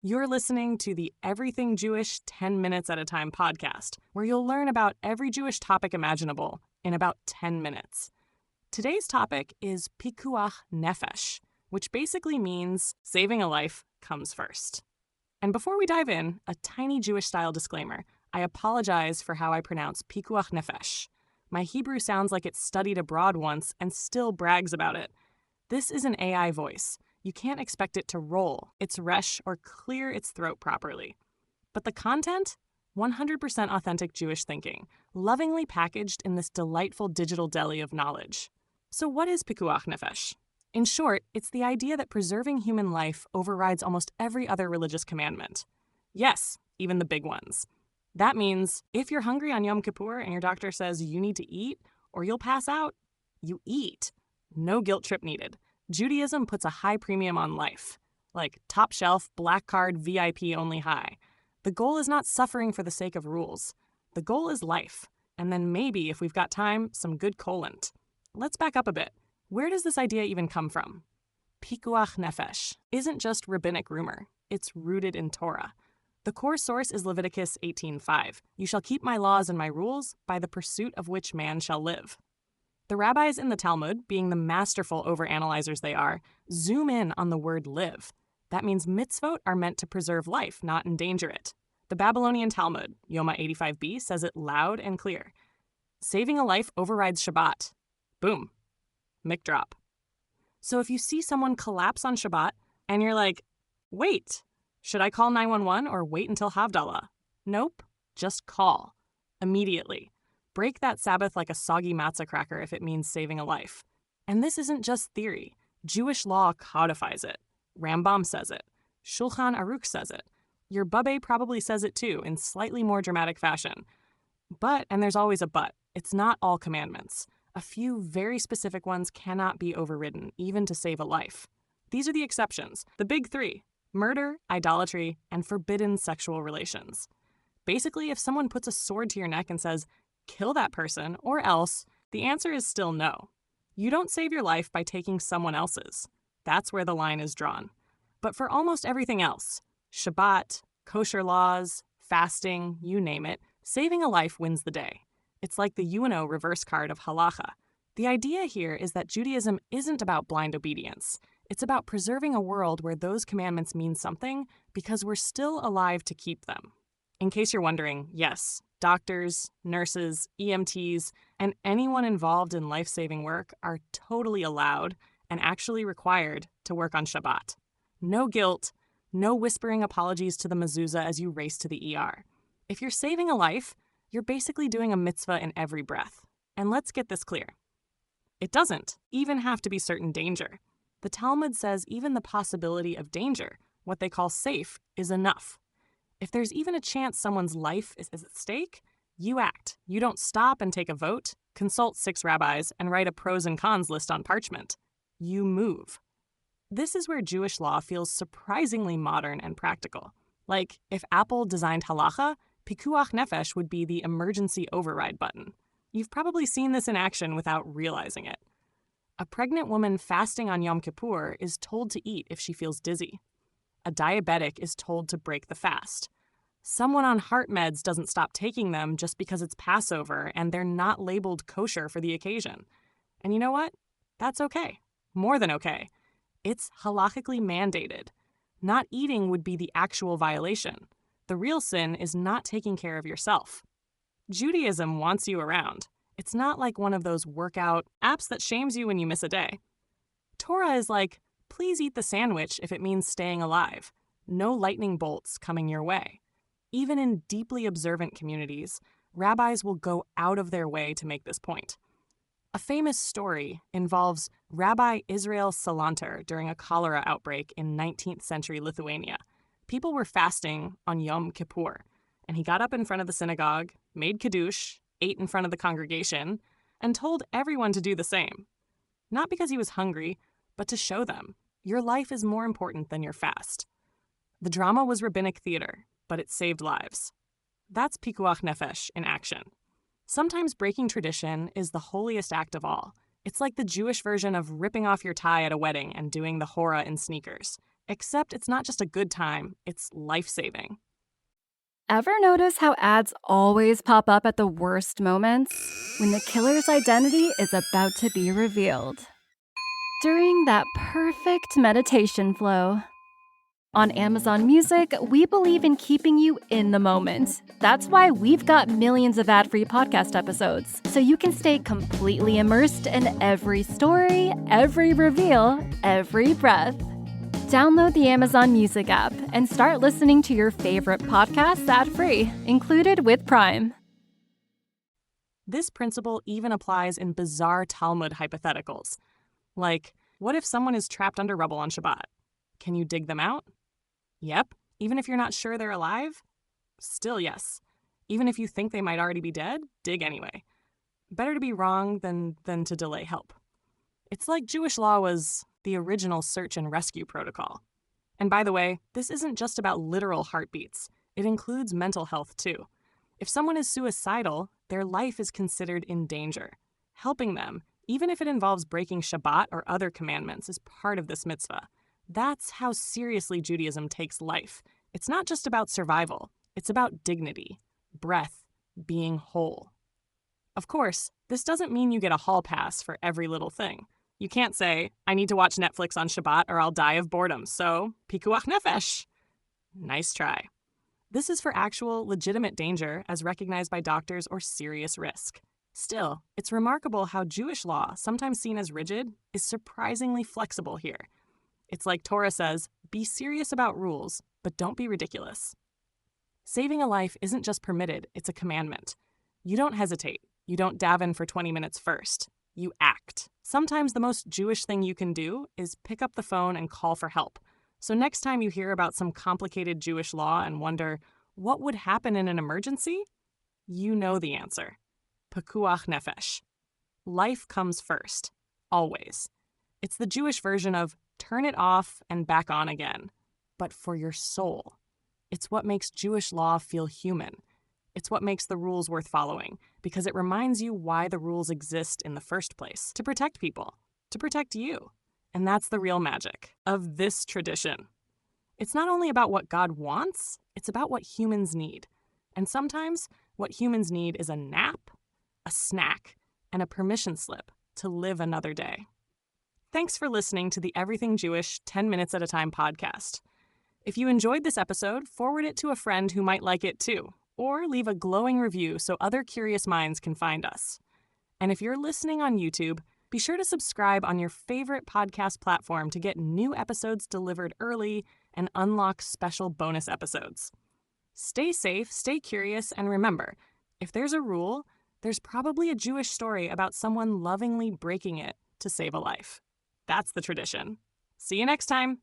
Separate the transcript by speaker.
Speaker 1: You're listening to the Everything Jewish 10 Minutes at a Time podcast, where you'll learn about every Jewish topic imaginable in about 10 minutes. Today's topic is Pikuach Nefesh, which basically means saving a life comes first. And before we dive in, a tiny Jewish-style disclaimer. I apologize for how I pronounce Pikuach Nefesh. My Hebrew sounds like it studied abroad once and still brags about it. This is an AI voice. You can't expect it to roll its resh or clear its throat properly. But the content? 100% authentic Jewish thinking, lovingly packaged in this delightful digital deli of knowledge. So what is Pikuach Nefesh? In short, it's the idea that preserving human life overrides almost every other religious commandment. Yes, even the big ones. That means if you're hungry on Yom Kippur and your doctor says you need to eat or you'll pass out, you eat. No guilt trip needed. Judaism puts a high premium on life, like top shelf, black card, VIP only high. The goal is not suffering for the sake of rules. The goal is life, and then maybe, if we've got time, some good coolant. Let's back up a bit. Where does this idea even come from? Pikuach Nefesh isn't just rabbinic rumor. It's rooted in Torah. The core source is Leviticus 18:5. You shall keep my laws and my rules, by the pursuit of which man shall live. The rabbis in the Talmud, being the masterful overanalyzers they are, zoom in on the word live. That means mitzvot are meant to preserve life, not endanger it. The Babylonian Talmud, Yoma 85b, says it loud and clear. Saving a life overrides Shabbat. Boom. Mic drop. So if you see someone collapse on Shabbat and you're like, wait, should I call 911 or wait until Havdalah? Nope, just call. Immediately. Break that Sabbath like a soggy matzah cracker if it means saving a life. And this isn't just theory. Jewish law codifies it. Rambam says it. Shulchan Aruch says it. Your Bubbe probably says it too, in slightly more dramatic fashion. But, and there's always a but, it's not all commandments. A few very specific ones cannot be overridden, even to save a life. These are the exceptions, the big three: murder, idolatry, and forbidden sexual relations. Basically, if someone puts a sword to your neck and says, kill that person, or else, the answer is still no. You don't save your life by taking someone else's. That's where the line is drawn. But for almost everything else, Shabbat, kosher laws, fasting, you name it, saving a life wins the day. It's like the UNO reverse card of halacha. The idea here is that Judaism isn't about blind obedience. It's about preserving a world where those commandments mean something because we're still alive to keep them. In case you're wondering, yes, doctors, nurses, EMTs, and anyone involved in life-saving work are totally allowed and actually required to work on Shabbat. No guilt, no whispering apologies to the mezuzah as you race to the ER. If you're saving a life, you're basically doing a mitzvah in every breath. And let's get this clear. It doesn't even have to be certain danger. The Talmud says even the possibility of danger, what they call safe, is enough. If there's even a chance someone's life is at stake, you act. You don't stop and take a vote, consult 6 rabbis, and write a pros and cons list on parchment. You move. This is where Jewish law feels surprisingly modern and practical. Like, if Apple designed halacha, Pikuach Nefesh would be the emergency override button. You've probably seen this in action without realizing it. A pregnant woman fasting on Yom Kippur is told to eat if she feels dizzy. A diabetic is told to break the fast. Someone on heart meds doesn't stop taking them just because it's Passover and they're not labeled kosher for the occasion. And you know what? That's okay. More than okay. It's halachically mandated. Not eating would be the actual violation. The real sin is not taking care of yourself. Judaism wants you around. It's not like one of those workout apps that shames you when you miss a day. Torah is like, please eat the sandwich if it means staying alive. No lightning bolts coming your way. Even in deeply observant communities, rabbis will go out of their way to make this point. A famous story involves Rabbi Israel Salanter during a cholera outbreak in 19th century Lithuania. People were fasting on Yom Kippur, and he got up in front of the synagogue, made kiddush, ate in front of the congregation, and told everyone to do the same. Not because he was hungry, but to show them, your life is more important than your fast. The drama was rabbinic theater, but it saved lives. That's Pikuach Nefesh in action. Sometimes breaking tradition is the holiest act of all. It's like the Jewish version of ripping off your tie at a wedding and doing the hora in sneakers. Except it's not just a good time, it's life-saving.
Speaker 2: Ever notice how ads always pop up at the worst moments? When the killer's identity is about to be revealed. During that perfect meditation flow. On Amazon Music, we believe in keeping you in the moment. That's why we've got millions of ad-free podcast episodes, so you can stay completely immersed in every story, every reveal, every breath. Download the Amazon Music app and start listening to your favorite podcasts ad-free, included with Prime.
Speaker 1: This principle even applies in bizarre Talmud hypotheticals. Like, what if someone is trapped under rubble on Shabbat? Can you dig them out? Yep, even if you're not sure they're alive? Still yes. Even if you think they might already be dead, dig anyway. Better to be wrong than to delay help. It's like Jewish law was the original search and rescue protocol. And by the way, this isn't just about literal heartbeats. It includes mental health too. If someone is suicidal, their life is considered in danger. Helping them, even if it involves breaking Shabbat or other commandments, is part of this mitzvah. That's how seriously Judaism takes life. It's not just about survival. It's about dignity, breath, being whole. Of course, this doesn't mean you get a hall pass for every little thing. You can't say, I need to watch Netflix on Shabbat or I'll die of boredom, so Pikuach Nefesh. Nice try. This is for actual, legitimate danger as recognized by doctors or serious risk. Still, it's remarkable how Jewish law, sometimes seen as rigid, is surprisingly flexible here. It's like Torah says, be serious about rules, but don't be ridiculous. Saving a life isn't just permitted, it's a commandment. You don't hesitate. You don't daven for 20 minutes first. You act. Sometimes the most Jewish thing you can do is pick up the phone and call for help. So next time you hear about some complicated Jewish law and wonder, what would happen in an emergency? You know the answer. Pikuach Nefesh. Life comes first. Always. It's the Jewish version of turn it off and back on again, but for your soul. It's what makes Jewish law feel human. It's what makes the rules worth following, because it reminds you why the rules exist in the first place, to protect people, to protect you. And that's the real magic of this tradition. It's not only about what God wants, it's about what humans need. And sometimes what humans need is a nap, a snack, and a permission slip to live another day. Thanks for listening to the Everything Jewish 10 Minutes at a Time podcast. If you enjoyed this episode, forward it to a friend who might like it too, or leave a glowing review so other curious minds can find us. And if you're listening on YouTube, be sure to subscribe on your favorite podcast platform to get new episodes delivered early and unlock special bonus episodes. Stay safe, stay curious, and remember, if there's a rule, there's probably a Jewish story about someone lovingly breaking it to save a life. That's the tradition. See you next time.